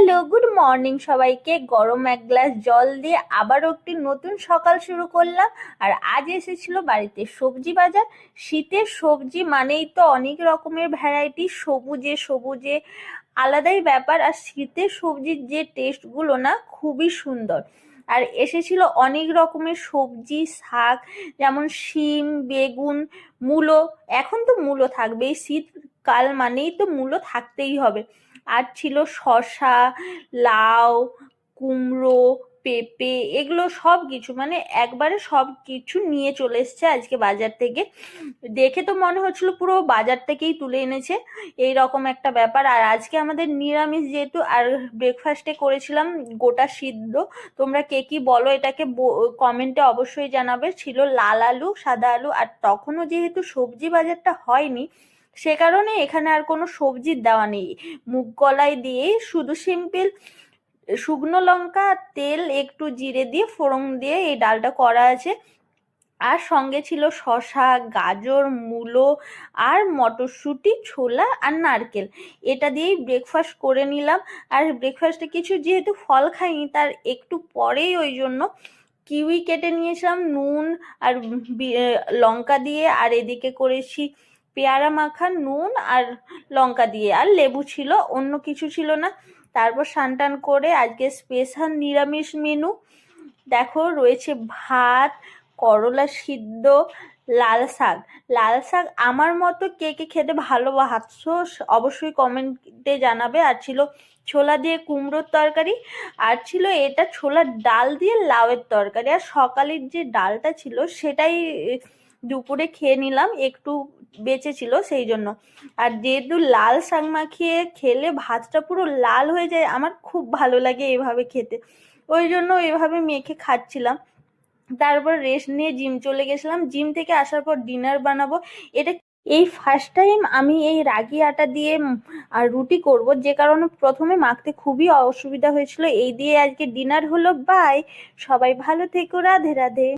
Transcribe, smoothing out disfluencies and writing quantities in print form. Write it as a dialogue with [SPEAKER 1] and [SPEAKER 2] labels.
[SPEAKER 1] Hello, good morning সবাইকে। গরম এক গ্লাস জল দিয়ে আবারও একটি নতুন সকাল শুরু করলাম। আর আজ এসেছিল বাড়িতে সবজি বাজার। শীতের সবজি মানেই তো অনেক রকমের ভ্যারাইটি, সবুজে সবুজে আলাদাই ব্যাপার। আর শীতের সবজির যে টেস্টগুলো না, খুবই সুন্দর। আর এসেছিল অনেক রকমের সবজি, শাক, যেমন শিম, বেগুন, মূলো। এখন তো মূলো থাকবেই, শীতকাল মানেই তো মূলো থাকতেই হবে। আর ছিল শসা, লাউ, কুমড়ো, পেঁপে, এগুলো সব কিছু, মানে একবারে সব কিছু নিয়ে চলে এসছে আজকে বাজার থেকে। দেখে তো মনে হচ্ছিল পুরো বাজার থেকেই তুলে এনেছে, এই রকম একটা ব্যাপার। আর আজকে আমাদের নিরামিষ যেহেতু, আর ব্রেকফাস্টে করেছিলাম গোটা সিদ্ধ। তোমরা কে কি বলো এটাকে কমেন্টে অবশ্যই জানাবে। ছিল লাল আলু, সাদা আলু, আর তখনও যেহেতু সবজি বাজারটা হয়নি, সে কারণে এখানে আর কোনো সবজির দেওয়া নেই। মুগ কলাই দিয়ে শুধু সিম্পল শুকনো লঙ্কা, তেল, একটু জিরে দিয়ে ফোড়ন দিয়ে এই ডালটা করা আছে। আর সঙ্গে ছিল শসা, গাজর, মূলো, আর মটরশুঁটি, ছোলা আর নারকেল। এটা দিয়েই ব্রেকফাস্ট করে নিলাম। আর ব্রেকফাস্টে কিছু যেহেতু ফল খাইনি, তার একটু পরেই ওই জন্য কিউই কেটে নিয়েছিলাম নুন আর লঙ্কা দিয়ে। আর এদিকে করেছি পেয়ারা মাখা নুন আর লঙ্কা দিয়ে, আর লেবু ছিল, অন্য কিছু ছিল না। তারপর স্নান করে আজকে স্পেশাল নিরামিষ মেনু দেখো, রয়েছে ভাত, করলা সিদ্ধ, লাল শাক। লাল শাক আমার মতো কে কে খেতে ভালোবাসো অবশ্যই কমেন্টে জানাবে। আর ছিল ছোলা দিয়ে কুমড়োর তরকারি, আর ছিল এটা ছোলার ডাল দিয়ে লাউয়ের তরকারি। আর সকালের যে ডালটা ছিল সেটাই দুপুরে খেয়ে নিলাম, একটু বেঁচে ছিল সেই জন্য। আর যেহেতু লাল শাক মাখিয়ে খেলে ভাতটা পুরো লাল হয়ে যায়, আমার খুব ভালো লাগে এভাবে খেতে, ওই জন্য এভাবে মেখে খাচ্ছিলাম। তারপর রেস্ট নিয়ে জিম চলে গেছিলাম। জিম থেকে আসার পর ডিনার বানাবো। এটা এই ফার্স্ট টাইম আমি এই রাগি আটা দিয়ে আর রুটি করব, যে কারণে প্রথমে মাখতে খুবই অসুবিধা হয়েছিল। এই দিয়ে আজকে ডিনার হলো। বাই, সবাই ভালো থেকো, রাধে রাধে।